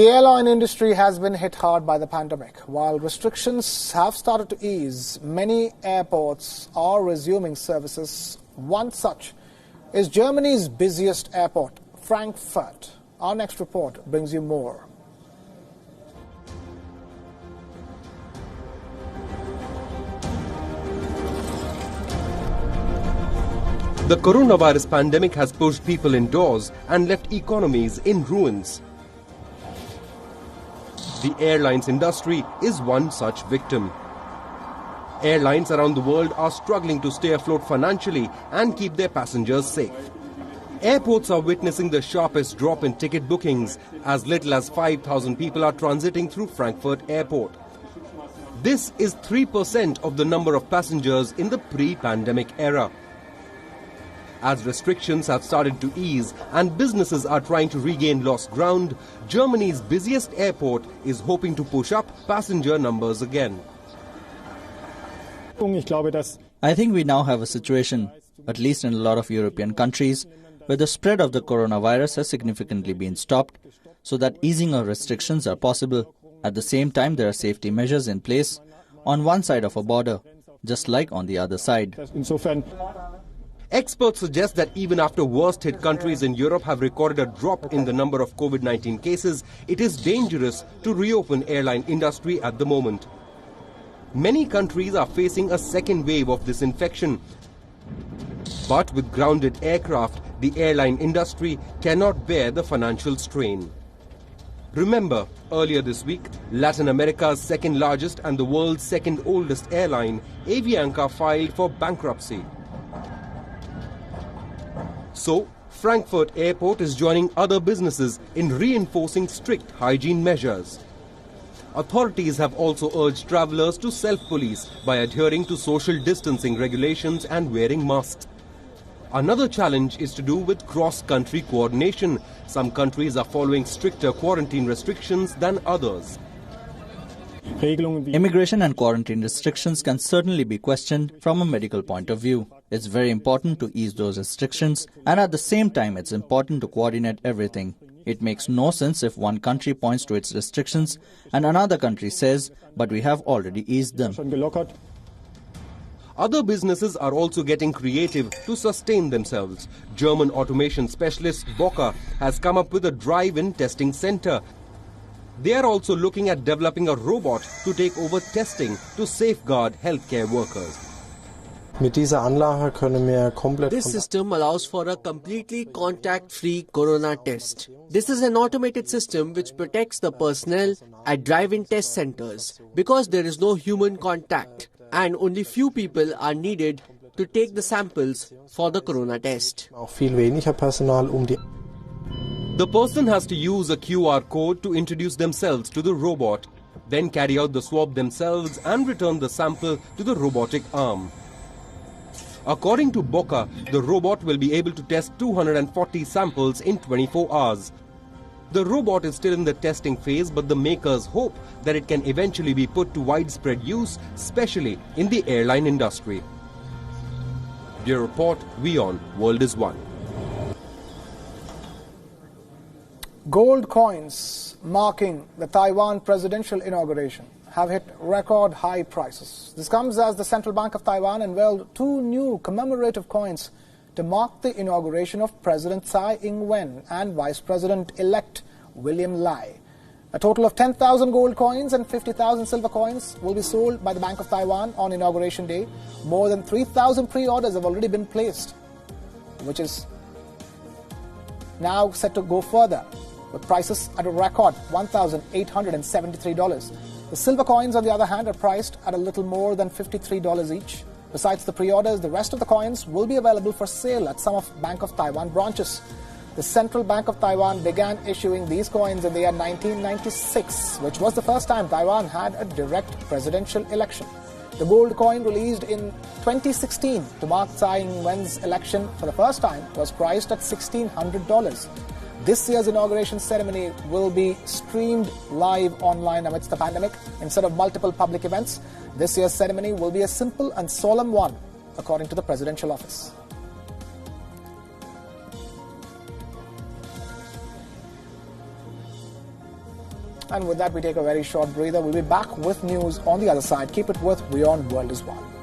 The airline industry has been hit hard by the pandemic. While restrictions have started to ease, many airports are resuming services. One such is Germany's busiest airport, Frankfurt. Our next report brings you more. The coronavirus pandemic has pushed people indoors and left economies in ruins. The airlines industry is one such victim. Airlines around the world are struggling to stay afloat financially and keep their passengers safe. Airports are witnessing the sharpest drop in ticket bookings. As little as 5,000 people are transiting through Frankfurt Airport. This is 3% of the number of passengers in the pre-pandemic era. As restrictions have started to ease and businesses are trying to regain lost ground, Germany's busiest airport is hoping to push up passenger numbers again. I think we now have a situation, at least in a lot of European countries, where the spread of the coronavirus has significantly been stopped, so that easing of restrictions are possible. At the same time, there are safety measures in place on one side of a border, just like on the other side. Experts suggest that even after worst-hit countries in Europe have recorded a drop in the number of COVID-19 cases, it is dangerous to reopen airline industry at the moment. Many countries are facing a second wave of this infection. But with grounded aircraft, the airline industry cannot bear the financial strain. Remember, earlier this week, Latin America's second largest and the world's second oldest airline, Avianca, filed for bankruptcy. So, Frankfurt Airport is joining other businesses in reinforcing strict hygiene measures. Authorities have also urged travellers to self-police by adhering to social distancing regulations and wearing masks. Another challenge is to do with cross-country coordination. Some countries are following stricter quarantine restrictions than others. Immigration and quarantine restrictions can certainly be questioned from a medical point of view. It's very important to ease those restrictions, and at the same time it's important to coordinate everything. It makes no sense if one country points to its restrictions and another country says, but we have already eased them. Other businesses are also getting creative to sustain themselves. German automation specialist Bocker has come up with a drive-in testing center. They are also looking at developing a robot to take over testing to safeguard healthcare workers. This system allows for a completely contact-free corona test. This is an automated system which protects the personnel at drive-in test centers because there is no human contact and only few people are needed to take the samples for the corona test. The person has to use a QR code to introduce themselves to the robot, then carry out the swab themselves and return the sample to the robotic arm. According to Boca, the robot will be able to test 240 samples in 24 hours. The robot is still in the testing phase, but the makers hope that it can eventually be put to widespread use, especially in the airline industry. Bureau Report, WION, World is One. Gold coins marking the Taiwan presidential inauguration have hit record high prices. This comes as the Central Bank of Taiwan unveiled two new commemorative coins to mark the inauguration of President Tsai Ing-wen and Vice President-elect William Lai. A total of 10,000 gold coins and 50,000 silver coins will be sold by the Bank of Taiwan on Inauguration Day. More than 3,000 pre-orders have already been placed, which is now set to go further, with prices at a record $1,873. The silver coins, on the other hand, are priced at a little more than $53 each. Besides the pre-orders, the rest of the coins will be available for sale at some of Bank of Taiwan branches. The Central Bank of Taiwan began issuing these coins in the year 1996, which was the first time Taiwan had a direct presidential election. The gold coin, released in 2016 to mark Tsai Ing-wen's election for the first time, was priced at $1,600. This year's inauguration ceremony will be streamed live online amidst the pandemic. Instead of multiple public events, this year's ceremony will be a simple and solemn one, according to the presidential office. And with that, we take a very short breather. We'll be back with news on the other side. Keep it with WION World as well.